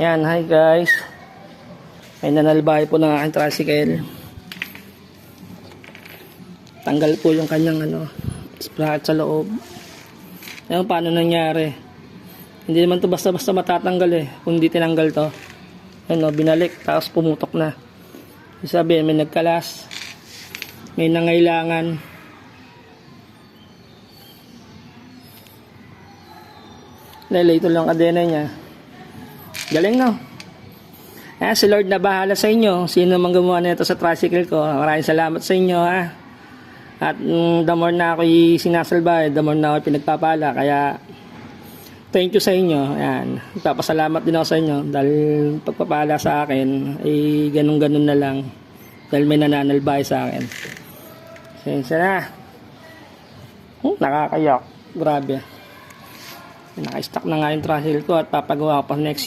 Yan, hi guys. May nanalbahay po ng aking tricycle. Tanggal po yung kanyang sprocket sa loob. Ayun, paano nangyari? Hindi naman to basta-basta matatanggal kung di tinanggal to. Ayun, binalik, tapos pumutok na. Sabi, may nagkalas. May nangailangan. Ito lang kadena niya. Galing, no? Si Lord na bahala sa inyo. Sino man gumawa nito sa tricycle ko. Maraming salamat sa inyo, ha. At the more na ako'y sinasalbay, the more na ako'y pinagpapala. Kaya thank you sa inyo. Ayan. Nagpapasalamat din ako sa inyo. Dahil pagpapala sa akin ay ganun-ganun na lang. Dahil may nananalbay sa akin. Sensya na. Nakakayak. Grabe. Naka-stock na nga yung tricycle ko at papagawa ko pa next year.